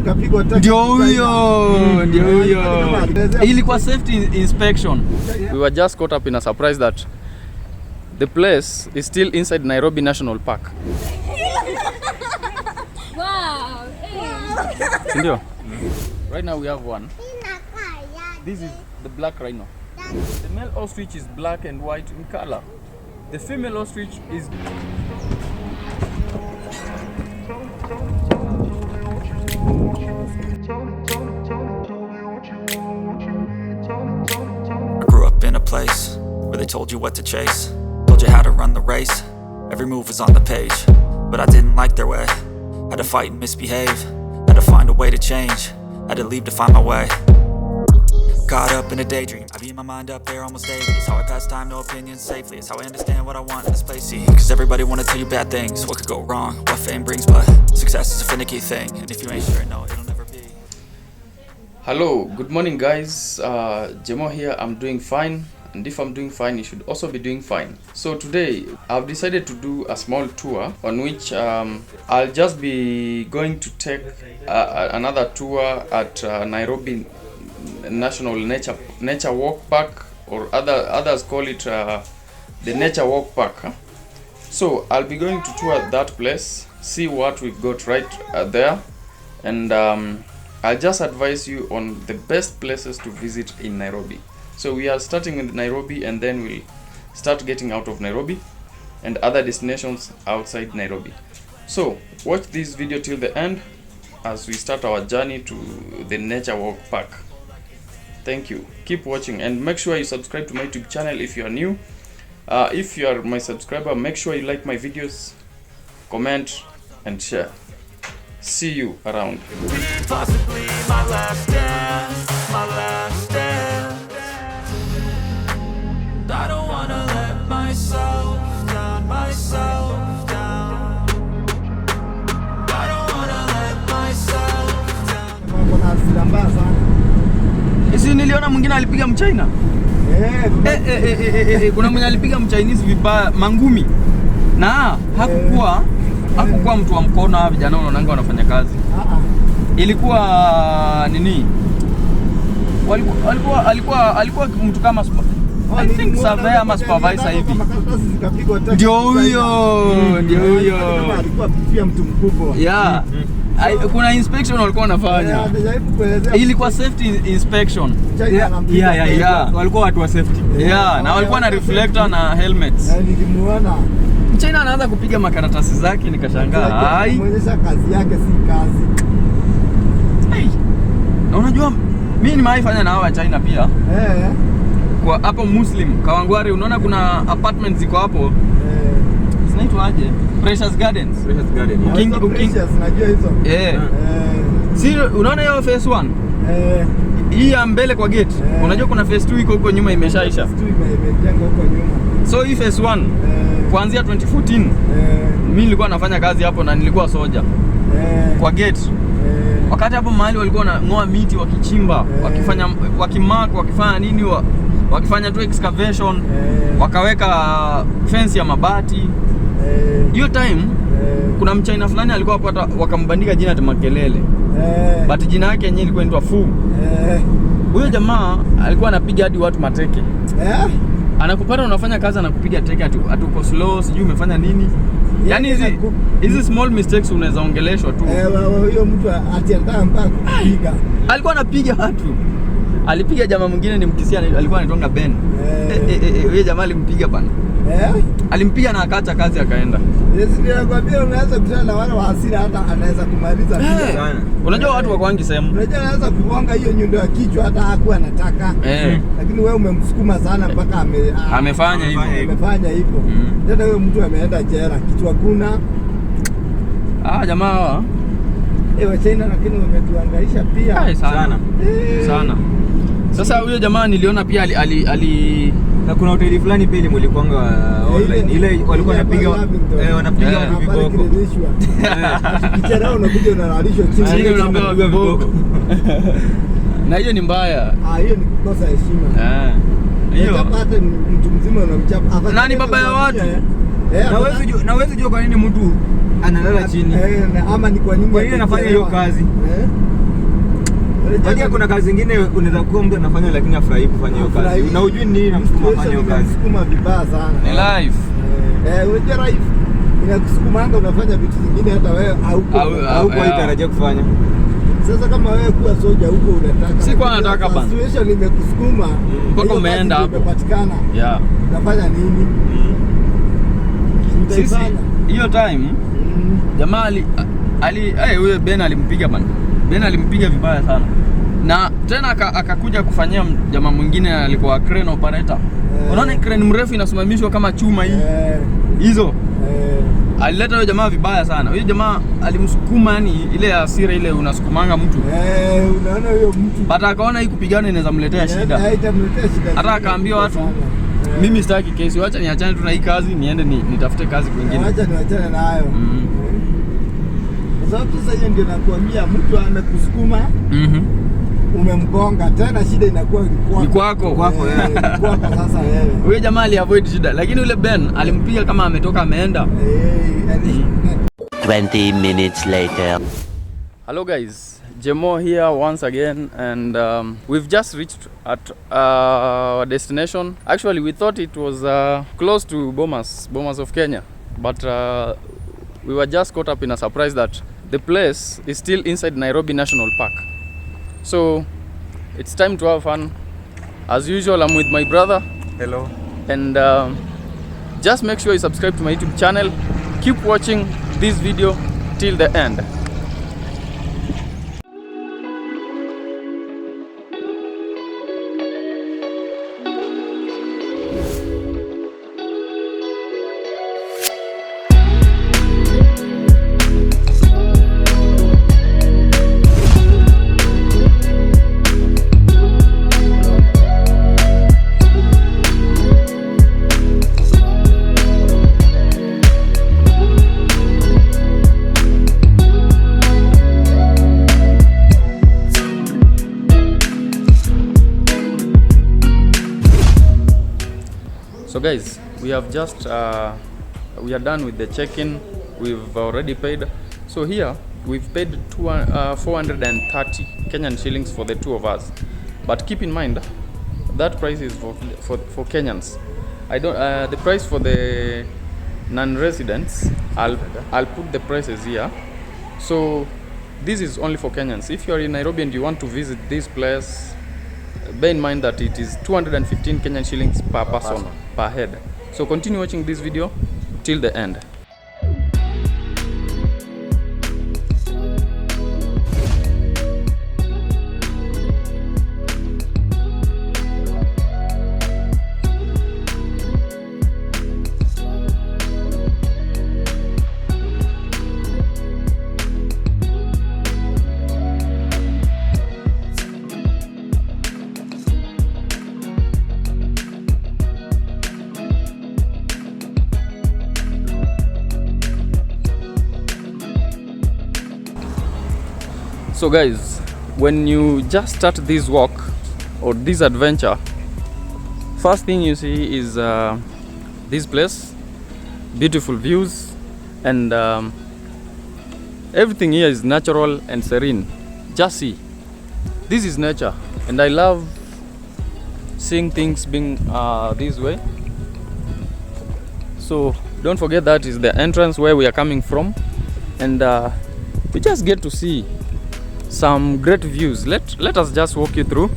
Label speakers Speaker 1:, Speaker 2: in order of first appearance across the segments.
Speaker 1: Ndio huyo. Ilikuwa safety inspection. We were just caught up in a surprise that the place is still inside Nairobi National Park.
Speaker 2: Wow.
Speaker 1: Ndio. Right now we have one. This is the black rhino. The male ostrich is black and white in color. The female ostrich is
Speaker 3: in a place where they told you what to chase, told you how to run the race. Every move was on the page, but I didn't like their way. Had to fight and misbehave, had to find a way to change, had to leave to find my way. Caught up in a daydream, I beat my mind up there almost daily. It's how I pass time, no opinions safely. It's how I understand what I want in this place. See, cause everybody wanna tell you bad things, what could go wrong, what fame brings, but success is a finicky thing, and if you ain't sure, no, it'll never be.
Speaker 1: Hello, good morning guys. Jemoh here. I'm doing fine, and if I'm doing fine, you should also be doing fine. So today I've decided to do a small tour on which I'll just be going to take another tour at Nairobi National Nature Walk Park, or others call it the Nature Walk Park. So I'll be going to tour that place, see what we've got right there, and I'll just advise you on the best places to visit in Nairobi. So we are starting in Nairobi, and then we'll start getting out of Nairobi and other destinations outside Nairobi. So watch this video till the end as we start our journey to the Nature Walk Park. Thank you. Keep watching and make sure you subscribe to my YouTube channel if you are new. If you are my subscriber, make sure you like my videos, comment and share. See you around.
Speaker 3: Possibly my last dance, my last dance. I don't wanna let myself down, myself down. I don't wanna let myself down.
Speaker 1: Isi niliona mwingine alipiga mchina. Kuna mwenye alipiga mchinese vibaya mangumi. Na hakukuwa mtu wa mkono. Hawa vijana wanaonanga wanafanya kazi. Ilikuwa nini? Alikuwa mtu kama I think surveyor ama supervisor hivi. Ndio huyo.
Speaker 4: Alikuwa pia mtu mkubwa.
Speaker 1: Yeah. Kuna inspection walikuwa wanafanya. Ilikuwa safety inspection.
Speaker 4: Yeah. Walikuwa watu wa safety.
Speaker 1: Yeah, na walikuwa na reflector na helmets.
Speaker 4: Nilimuona.
Speaker 1: Mchina anaanza kupiga makaratasi zake, nikashangaa.
Speaker 4: Muonyesha kazi yake si kazi.
Speaker 1: Na unajua mimi nimewaifanya na hawa China pia. Kwa hapo Muslim Kawangware, unaona kuna apartments ziko hapo. Zinaitwa aje? Precious Gardens.
Speaker 4: King najua hizo.
Speaker 1: Si unaona hiyo phase 1? Hii ya mbele kwa gate. Unajua kuna phase 2 iko huko nyuma imeshaisha.
Speaker 4: Phase 2 imejenga huko nyuma.
Speaker 1: So hii phase 1 kuanzia 2014 mimi nilikuwa nafanya kazi hapo na nilikuwa soja. Kwa gate. Wakati hapo mahali walikuwa wanang'oa miti wakichimba, wakifanya nini, wakifanya tu excavation, wakaweka fence ya mabati. Hiyo time kuna mchina fulani alikuwa hapo, wakambandika jina la Makelele. But jina yake yenyewe ilikuwa inaitwa Fu. Huyo jamaa alikuwa anapiga hadi watu mateke. Anakupata unafanya kazi anakupiga teke, atuko slow, sijui umefanya nini. Yaani hizi small mistakes unaweza ongeleshwa tu.
Speaker 4: Huyo mtu atiandaa mpaka kupiga.
Speaker 1: Alikuwa anapiga watu. Alipiga jamaa mwingine ni Mkisia, alikuwa anaitwa Ben. Huyo jamaa alimpiga bana. Alimpiga na akaacha kazi akaenda.
Speaker 4: Nilikwambia unaweza kutana na wale wa hasira, hata anaweza kumaliza pia sana.
Speaker 1: Unajua watu wako wengi sehemu.
Speaker 4: Unajua anaweza kugonga hiyo nyundo ya kichwa hata hakuwa anataka. Lakini wewe umemsukuma sana mpaka
Speaker 1: amefanya hivyo.
Speaker 4: Amefanya hivyo. Tena huyo mtu ameenda jela, kichwa kuna.
Speaker 1: Jamaa hawa.
Speaker 4: Wa China lakini wametuangaisha pia
Speaker 1: sana. Sasa huyo jamaa niliona pia ali
Speaker 4: na kuna hoteli fulani pia mlikuanga online. Ile walikuwa wanapiga watu viboko. Kichana unakuja unalishwa chini
Speaker 1: unapewa viboko. Na hiyo ni mbaya.
Speaker 4: Hiyo ni kukosa heshima. Hiyo hata mtu mzima unamchapa.
Speaker 1: Nani baba ya watu?
Speaker 4: Na wewe unajua kwa nini mtu analala chini? Ama ni kwa nini
Speaker 5: anafanya hiyo kazi?
Speaker 4: Unajua kuna kazi zingine unaweza kuwa mtu anafanya lakini afurahi kufanya hiyo kazi. Na hujui nini namsukuma afanye hiyo kazi.
Speaker 2: Sukuma vibaya sana.
Speaker 1: Ni life.
Speaker 2: Unajua life inakusukuma anga unafanya vitu vingine hata wewe
Speaker 4: hauko hitarajia kufanya.
Speaker 2: Sasa kama wewe kuwa soja huko unataka.
Speaker 1: Si kwa nataka bana.
Speaker 2: Situation imekusukuma.
Speaker 1: Mpaka umeenda hapo.
Speaker 2: Umepatikana.
Speaker 1: Yeah.
Speaker 2: Unafanya nini?
Speaker 1: Sisi hiyo time jamaa huyo Ben alimpiga bana. Ben alimpiga vibaya sana. Na tena akakuja kufanyia jamaa mwingine alikuwa crane operator. Unaona crane mrefu inasimamishwa kama chuma hii. Hizo. Alileta huyo jamaa vibaya sana. Huyo jamaa alimsukuma, yani ile hasira ile unasukumanga mtu.
Speaker 2: Unaona huyo mtu.
Speaker 1: Hata akaona hii kupigana inaweza mletea shida.
Speaker 2: Haitamletea shida.
Speaker 1: Hata akaambia watu mimi sitaki kesi, wacha niachane tu na hii kazi niende nitafute kazi kwingine.
Speaker 2: Wacha niachane nayo. Kwa sababu sasa hiyo ndio nakuambia mtu amekusukuma. Umemgonga tena shida inakuwa
Speaker 1: kwako.
Speaker 2: Kwako sasa wewe.
Speaker 1: Huyo jamaa aliavoid shida, lakini yule Ben alimpiga kama ametoka ameenda.
Speaker 5: 20 minutes later.
Speaker 1: Hello guys, Jemoh here once again, and we've just reached at our destination. Actually we thought it was close to Bomas of Kenya, but we were just caught up in a surprise that the place is still inside Nairobi National Park. So it's time to have fun. As usual, I'm with my brother.
Speaker 4: Hello.
Speaker 1: And just make sure you subscribe to my YouTube channel. Keep watching this video till the end. So guys, we have just we are done with the check-in. We've already paid. So here we've paid 430 Kenyan shillings for the two of us. But keep in mind that price is for Kenyans. I don't the price for the non-residents, I'll put the prices here. So this is only for Kenyans. If you are in Nairobi and you want to visit this place, bear in mind that it is 215 Kenyan shillings per person per head. So continue watching this video till the end. So guys, when you just start this walk or this adventure, first thing you see is this place, beautiful views, and everything here is natural and serene. Just see, this is nature, and I love seeing things being this way. So don't forget that is the entrance where we are coming from, and we just get to see some great views. Let us just walk you through.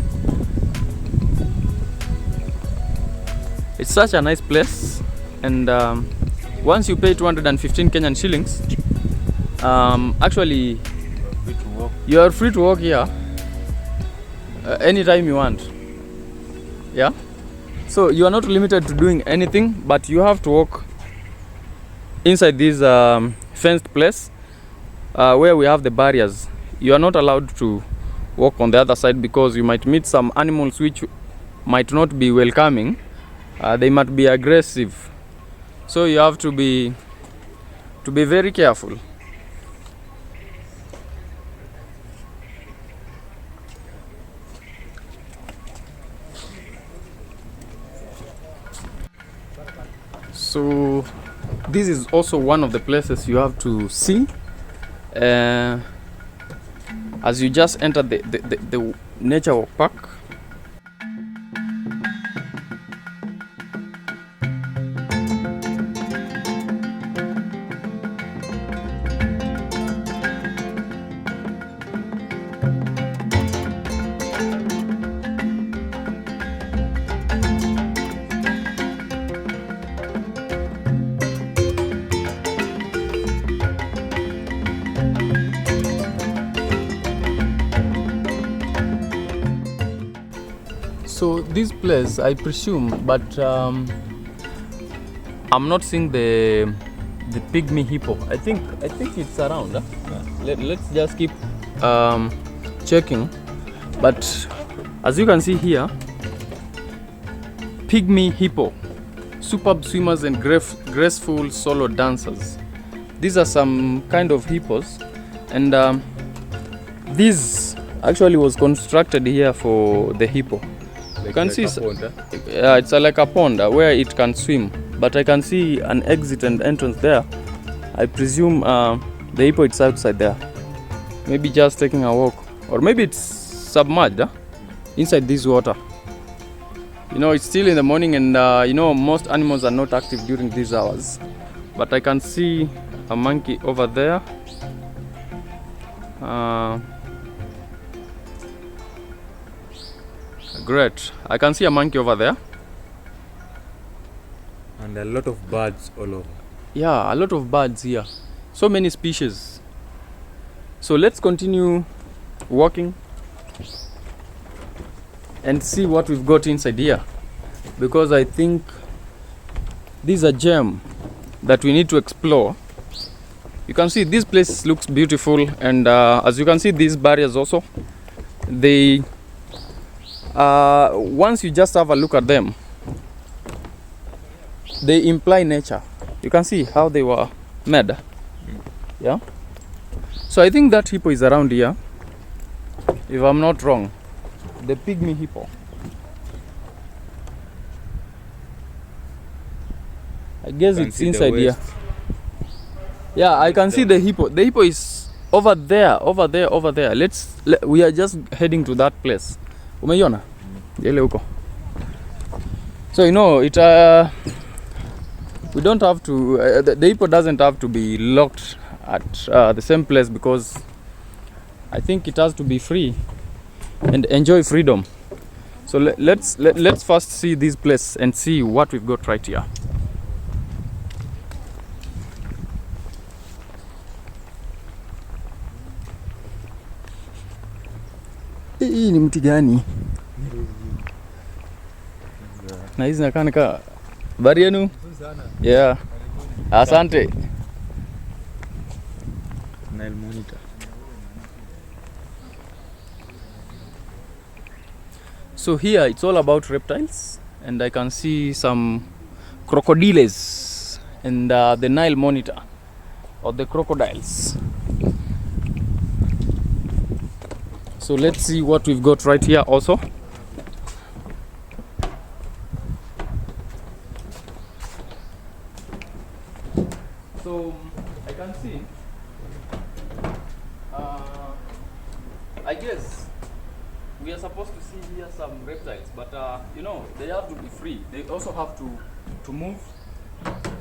Speaker 1: It's such a nice place, and once you pay 215 Kenyan shillings, actually you are free to walk here anytime you want. Yeah, so you are not limited to doing anything, but you have to walk inside this fenced place where we have the barriers. You are not allowed to walk on the other side because you might meet some animals which might not be welcoming. They might be aggressive, so you have to be very careful. So this is also one of the places you have to see. as you just enter the nature walk park. So this place, I presume, but I'm not seeing the pygmy hippo. I think it's around. Huh? Yeah. Let's just keep checking. But as you can see here, pygmy hippo, superb swimmers and graceful solo dancers. These are some kind of hippos, and this actually was constructed here for the hippo. You can see, yeah, it's like a pond where it can swim. But I can see an exit and entrance there. I presume the hippo is outside there. Maybe just taking a walk, or maybe it's submerged inside this water. You know, it's still in the morning, and you know, most animals are not active during these hours. But I can see a monkey over there. Great. I can see a monkey over there.
Speaker 4: And a lot of birds all over.
Speaker 1: Yeah, a lot of birds here. So many species. So let's continue walking and see what we've got inside here. Because I think this is a gem that we need to explore. You can see this place looks beautiful, and as you can see, these barriers also, they once you just have a look at them, they imply nature. You can see how they were made. Yeah. So I think that hippo is around here, if I'm not wrong. The pygmy hippo. I guess it's inside here. Yeah, I can see the hippo. The hippo is over there. We are just heading to that place. Umeiona? Ile huko. So you know, it we don't have to the hippo doesn't have to be locked at the same place, because I think it has to be free and enjoy freedom. So let's first see this place and see what we've got right here. Hii ni mti gani? Na hizi nakaa nika habari yenu? Yeah. Asante.
Speaker 4: Nile monitor.
Speaker 1: So here it's all about reptiles, and I can see some crocodiles and the Nile monitor, or the crocodiles. So let's see what we've got right here also. So I can see, I guess we are supposed to see here some reptiles, but you know, they have to be free. They also have to move.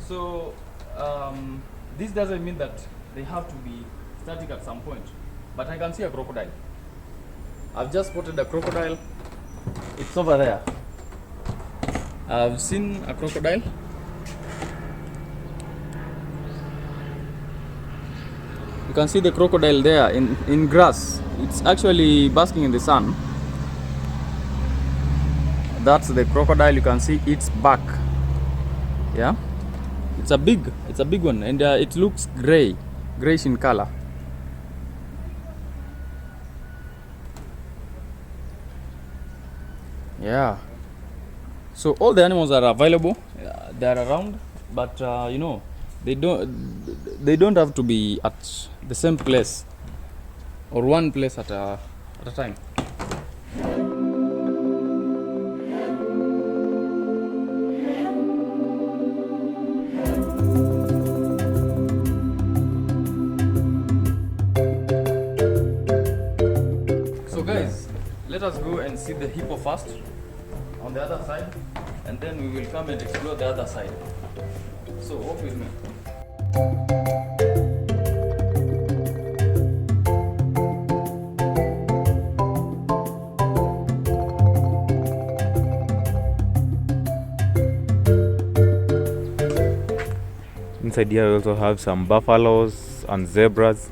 Speaker 1: So this doesn't mean that they have to be static at some point. But I can see a crocodile. I've just spotted a crocodile. It's over there. I've seen a crocodile. You can see the crocodile there in grass. It's actually basking in the sun. That's the crocodile. You can see its back. Yeah, it's a big one, and it looks grayish in color. Yeah. So all the animals are available. They are around, but you know, they don't have to be at the same place or one place at a time. guys, let us go and see the hippo first on the other side, and then we will come and explore the other side. So walk with me.
Speaker 6: Inside here we also have some buffaloes and zebras.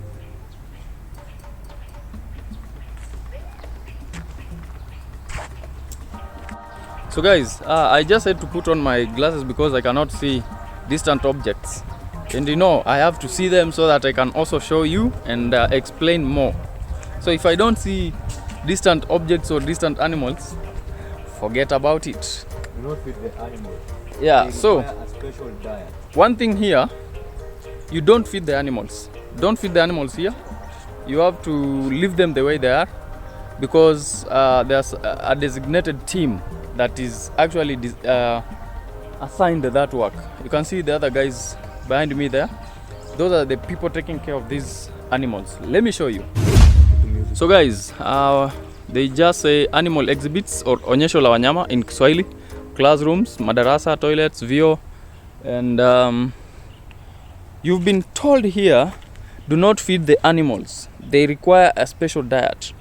Speaker 1: So guys, I just had to put on my glasses because I cannot see distant objects, and I have to see them so that I can also show you and explain more. So if I don't see distant objects or distant animals, forget about it.
Speaker 4: Do not feed the animals.
Speaker 1: Yeah, so
Speaker 4: A special diet.
Speaker 1: one thing here, you don't feed the animals. Don't feed the animals here. You have to leave them the way they are, because there's a designated team that is actually assigned that work. You can see the other guys behind me there. Those are the people taking care of these animals. Let me show you. So guys, they just say animal exhibits or onyesho la wanyama in Kiswahili, classrooms, madarasa, toilets, vyoo, and you've been told here, do not feed the animals. They require a special diet.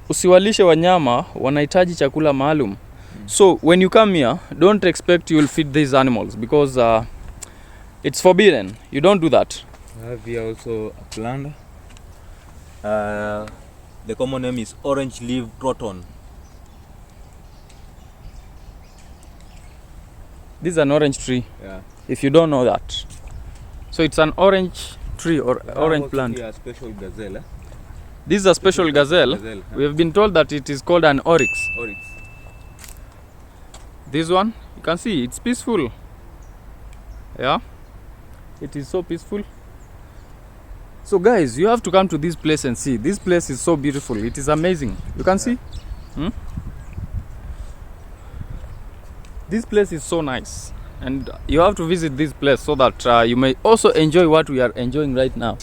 Speaker 1: Usiwalishe wanyama, wanahitaji chakula maalum. So when you come here, don't expect you will feed these animals, because it's forbidden. You don't do that.
Speaker 6: We have here also a plant. The common name is orange leaf croton.
Speaker 1: This is an orange tree.
Speaker 6: Yeah.
Speaker 1: If you don't know that. So it's an orange tree or orange plant.
Speaker 6: A special gazelle.
Speaker 1: This is a special gazelle. We have been told that it is called an oryx.
Speaker 6: Oryx.
Speaker 1: This one, you can see it's peaceful. Yeah, it is so peaceful. So guys, you have to come to this place and see. This place is so beautiful. It is amazing. You can see. This place is so nice, and you have to visit this place so that you may also enjoy what we are enjoying right now.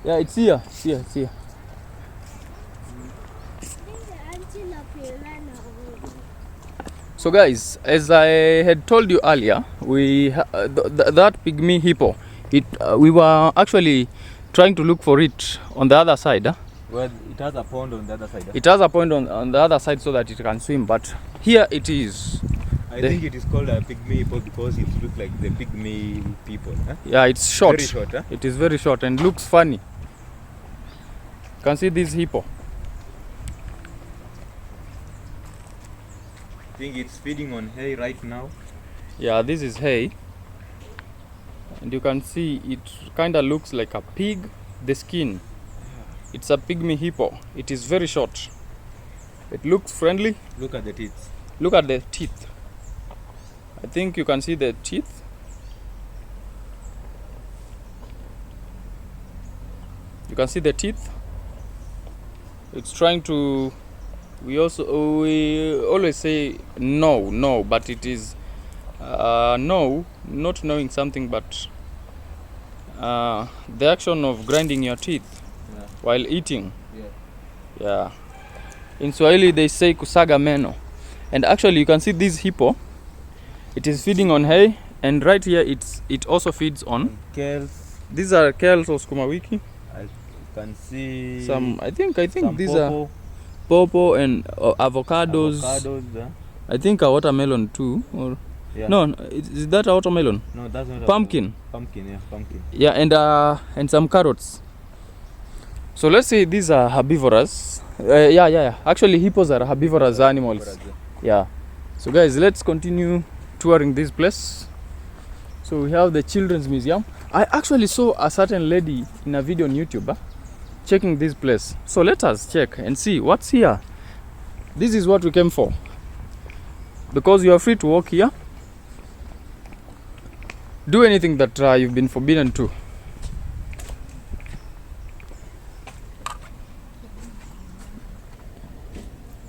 Speaker 1: Yeah, it's here. It's here. It's here. So guys, as I had told you earlier, that pygmy hippo, we were actually trying to look for it on the other side.
Speaker 6: Well, it has a pond on the other side.
Speaker 1: It has a pond on the other side so that it can swim, but here it is.
Speaker 6: I think it is called a pygmy hippo because it looks like the pygmy people. Huh?
Speaker 1: Yeah, it's short.
Speaker 6: Very short, huh?
Speaker 1: It is very short and looks funny. You can see this hippo.
Speaker 6: I think it's feeding on hay right now.
Speaker 1: Yeah, this is hay. And you can see it kind of looks like a pig, the skin. It's a pygmy hippo. It is very short. It looks friendly.
Speaker 6: Look at the teeth.
Speaker 1: Look at the teeth. I think you can see the teeth. You can see the teeth. It's trying to. We always say no, but it is no, not knowing something, but the action of grinding your teeth while eating. Yeah. In Swahili they say kusaga meno, and actually you can see this hippo. It is feeding on hay, and right here it also feeds on
Speaker 6: Kales.
Speaker 1: These are kales or sukuma wiki.
Speaker 6: I can see
Speaker 1: Some I think
Speaker 6: some
Speaker 1: these
Speaker 6: pawpaw.
Speaker 1: are pawpaw and avocados.
Speaker 6: Avocados.
Speaker 1: I think a watermelon too, or
Speaker 6: Yeah.
Speaker 1: no, is that a watermelon?
Speaker 6: No, that's not
Speaker 1: Pumpkin.
Speaker 6: Pumpkin, yeah, pumpkin.
Speaker 1: Yeah, and some carrots. So let's say these are herbivorous. Yeah. Actually, hippos are herbivorous animals. Yeah. So guys, let's continue touring this place. So we have the children's museum. I actually saw a certain lady in a video on YouTube checking this place. So let us check and see what's here. This is what we came for. Because you are free to walk here. Do anything that you've been forbidden to.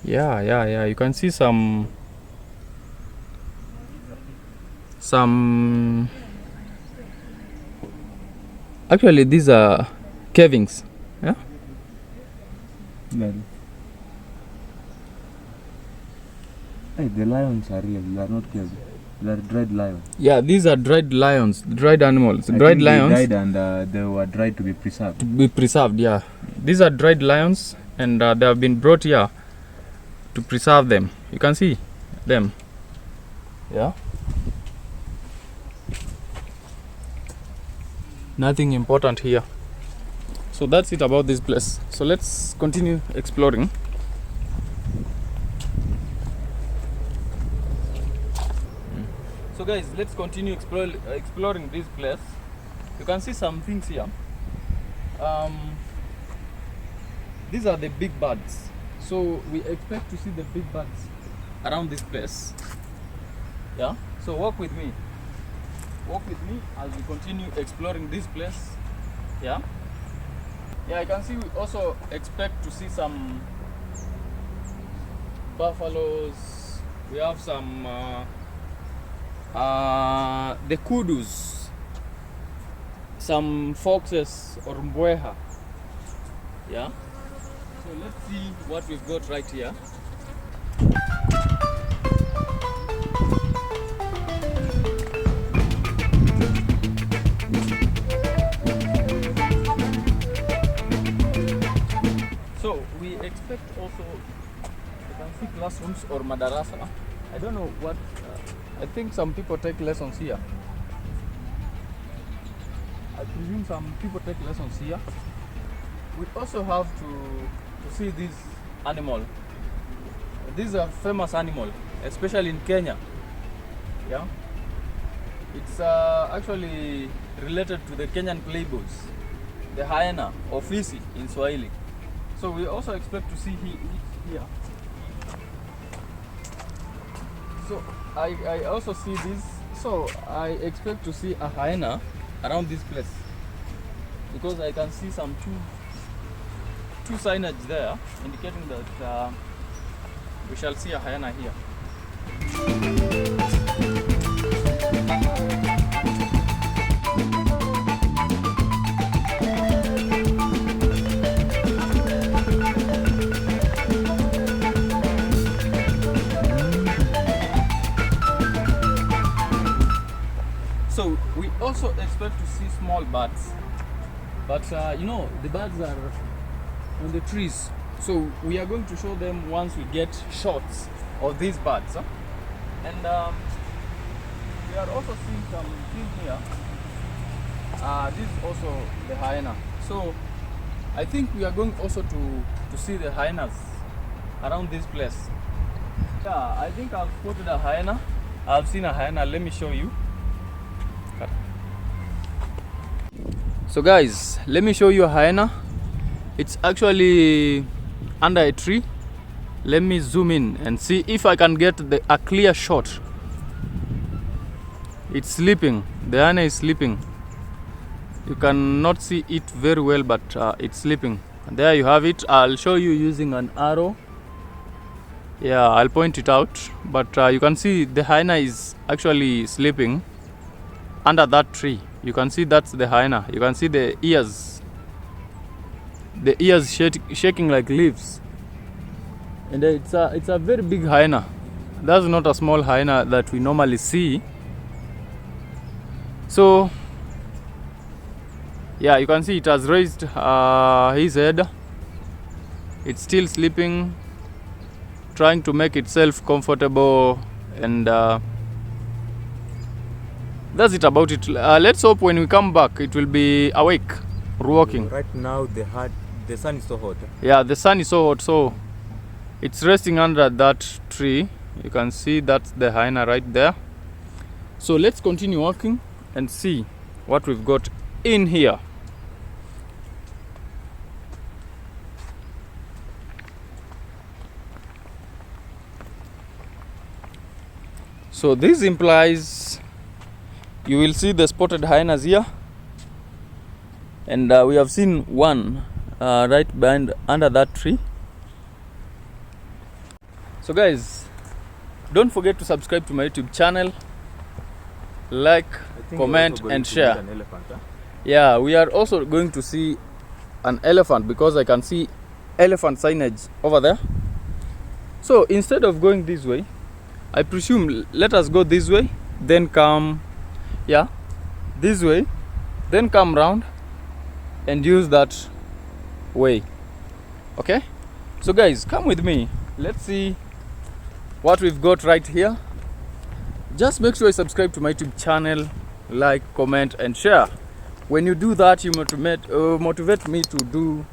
Speaker 1: Yeah. You can see some actually these are cavings. Yeah.
Speaker 4: Hey, the lions are real. You are not killed. They are dried lions.
Speaker 1: Yeah, these are dried lions, dried animals.
Speaker 4: I
Speaker 1: Dried
Speaker 4: think
Speaker 1: lions.
Speaker 4: They died and they were dried to be preserved.
Speaker 1: To be preserved, yeah. These are dried lions, and they have been brought here to preserve them. You can see them. Yeah. Nothing important here. So that's it about this place. So let's continue exploring. So guys, let's continue exploring this place. You can see some things here. These are the big birds. So we expect to see the big birds around this place. Yeah. So walk with me. Walk with me as we continue exploring this place. Yeah. Yeah, I can see we also expect to see some buffaloes. We have some the kudus, some foxes or mbweha. Yeah. So let's see what we've got right here. So we expect also, you can see classrooms or madarasa. I don't know what, I think some people take lessons here. I presume some people take lessons here. We also have to see this animal. This is a famous animal, especially in Kenya. Yeah, it's actually related to the Kenyan playboys, the hyena or fisi in Swahili. So we also expect to see here. So I also see this. So I expect to see a hyena around this place because I can see some two signage there indicating that we shall see a hyena here. So we also expect to see small birds, but you know, the birds are on the trees, so we are going to show them once we get shots of these birds. And we are also seeing some things here. This is also the hyena, so I think we are going also to see the hyenas around this place. Yeah, I think I've spotted a hyena. I've seen a hyena. Let me show you. So guys, let me show you a hyena. It's actually under a tree. Let me zoom in and see if I can get a clear shot. It's sleeping. The hyena is sleeping. You cannot see it very well, but it's sleeping. And there you have it. I'll show you using an arrow. Yeah, I'll point it out. But you can see the hyena is actually sleeping under that tree. You can see that's the hyena. You can see the ears. The ears shaking like leaves. And it's a very big hyena. That's not a small hyena that we normally see. So yeah, you can see it has raised his head. It's still sleeping, trying to make itself comfortable, and that's it about it. Let's hope when we come back it will be awake, walking.
Speaker 6: Right now the sun is so hot.
Speaker 1: Yeah, the sun is so hot, so it's resting under that tree. You can see that's the hyena right there. So let's continue walking and see what we've got in here. So this implies you will see the spotted hyenas here, and we have seen one right behind under that tree. So guys, don't forget to subscribe to my YouTube channel, like, comment and share.
Speaker 6: Elephant, huh?
Speaker 1: Yeah, we are also going to see an elephant because I can see elephant signage over there. So instead of going this way, I presume let us go this way, then come, yeah, this way, then come round and use that way. Okay, so guys, come with me. Let's see what we've got right here. Just make sure you subscribe to my YouTube channel, like, comment and share. When you do that, you motivate me to do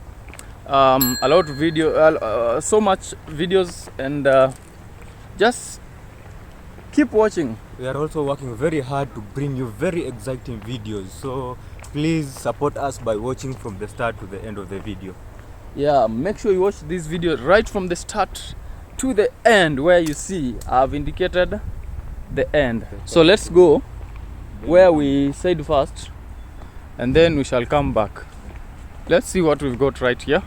Speaker 1: a lot of video, so much videos, and just keep watching.
Speaker 6: We are also working very hard to bring you very exciting videos, so please support us by watching from the start to the end of the video.
Speaker 1: Yeah, make sure you watch this video right from the start to the end, where you see I've indicated the end. So let's go where we said first, and then we shall come back. Let's see what we've got right here.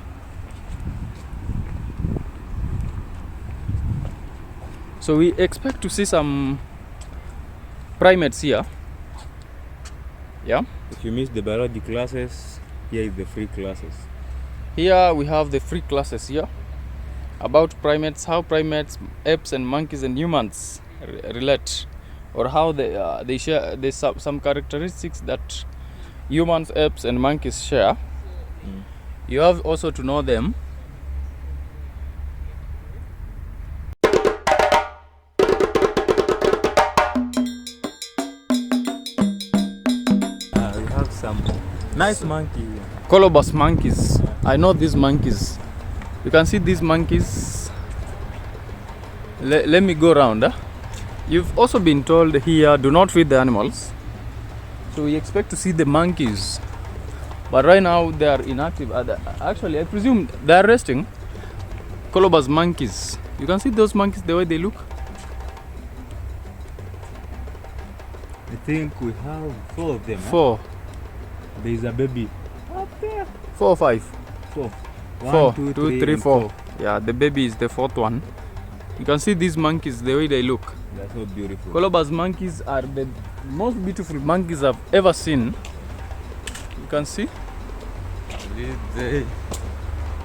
Speaker 1: So we expect to see some primates here. Yeah,
Speaker 6: If you missed the biology classes, here is the free classes.
Speaker 1: here we have the free classes here about primates, how primates, apes and monkeys and humans relate, or how they share. There's some characteristics that humans, apes and monkeys share. You have also to know them.
Speaker 6: We have some nice monkey.
Speaker 1: Colobus monkeys. I know these monkeys. You can see these monkeys. Let me go around. You've also been told here, do not feed the animals. So we expect to see the monkeys. But right now they are inactive. Actually, I presume they are resting. Colobus monkeys. You can see those monkeys, the way they look.
Speaker 6: I think we have 4 of them.
Speaker 1: Four.
Speaker 6: There is a baby.
Speaker 1: 4 or 5.
Speaker 6: 4.
Speaker 1: 4, 2, 3, 4. Yeah, the baby is the 4th one. You can see these monkeys, the way they look.
Speaker 6: They're so beautiful.
Speaker 1: Colobus monkeys are the most beautiful monkeys I've ever seen. You can see.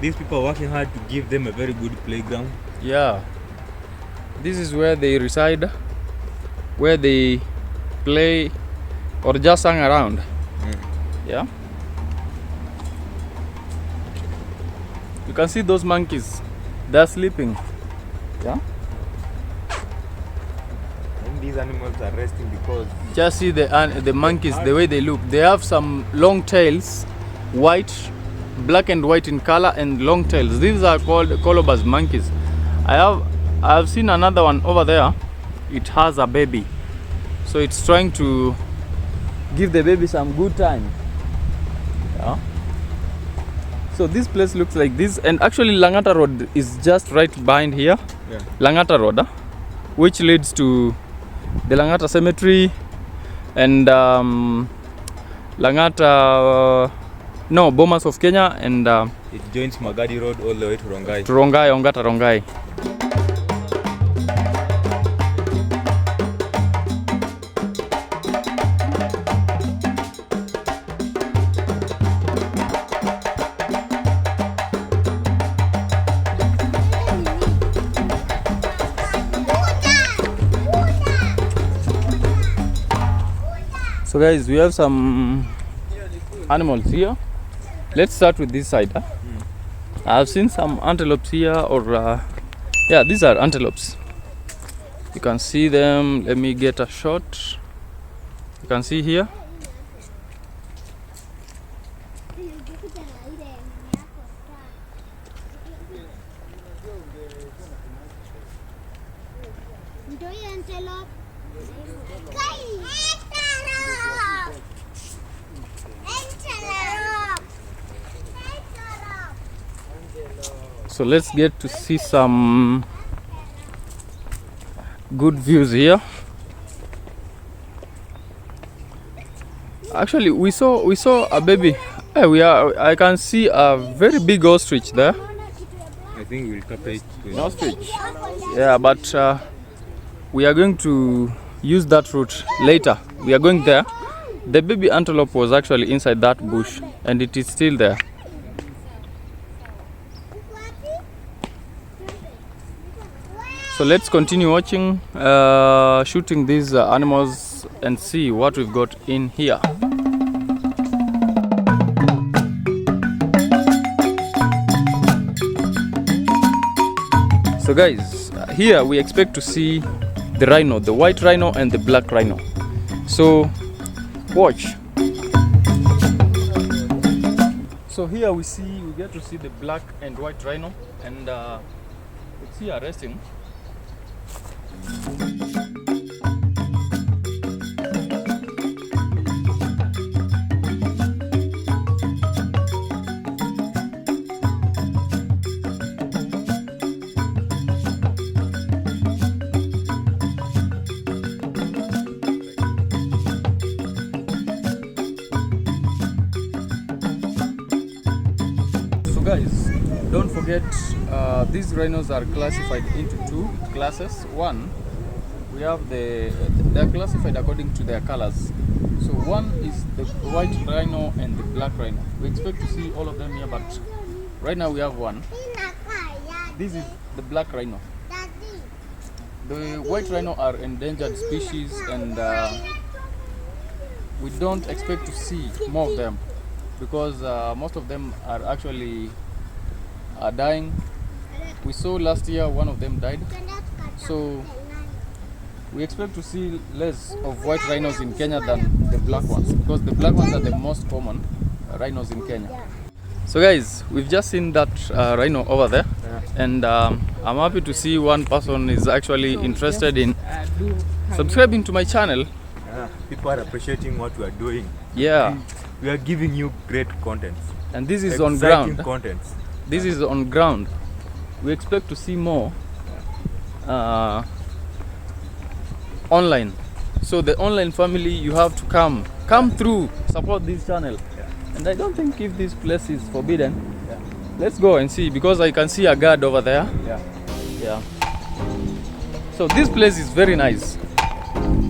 Speaker 6: These people are working hard to give them a very good playground.
Speaker 1: Yeah. This is where they reside, where they play or just hang around. Yeah. You can see those monkeys. They're sleeping. Yeah.
Speaker 6: And these animals are resting because
Speaker 1: Just see the monkeys, the way they look. They have some long tails, white, black and white in color, and long tails. These are called colobus monkeys. I have seen another one over there. It has a baby, so it's trying to give the baby some good time. Yeah. So this place looks like this, and actually Langata Road is just right behind here.
Speaker 6: Yeah.
Speaker 1: Langata Road, which leads to the Langata Cemetery and Langata, no, Bomas of Kenya, and
Speaker 6: it joins Magadi Road all the way to Rongai.
Speaker 1: Ongata Rongai. So guys, we have some animals here. Let's start with this side. I've seen some antelopes here, or yeah, these are antelopes. You can see them. Let me get a shot. You can see here. So let's get to see some good views here. Actually, we saw a baby. I can see a very big ostrich there.
Speaker 6: I think we'll capture it.
Speaker 1: Ostrich. Yeah, but we are going to use that route later. We are going there. The baby antelope was actually inside that bush, and it is still there. So let's continue watching, shooting these animals and see what we've got in here. So guys, here we expect to see the rhino, the white rhino and the black rhino. So watch. So here we get to see the black and white rhino, and it's here resting. So guys, don't forget, these rhinos are classified into two classes. One, we have they're classified according to their colors. So one is the white rhino and the black rhino. We expect to see all of them here, but right now we have one. This is the black rhino. The white rhino are endangered species, and we don't expect to see more of them, because most of them are actually dying. We saw last year one of them died, so we expect to see less of white rhinos in Kenya than the black ones, because the black ones are the most common rhinos in Kenya. So guys, we've just seen that rhino over there, and I'm happy to see one person is actually interested in subscribing to my channel.
Speaker 6: People are appreciating what we are doing.
Speaker 1: Yeah.
Speaker 6: We are giving you great content.
Speaker 1: And this is on ground.
Speaker 6: Contents.
Speaker 1: This is on ground. We expect to see more online. So the online family, you have to come through, support this channel. And I don't think if this place is forbidden. Let's go and see, because I can see a guard over there. Yeah. So this place is very nice.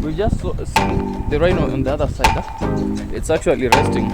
Speaker 1: We just seen the rhino on the other side. It's actually resting.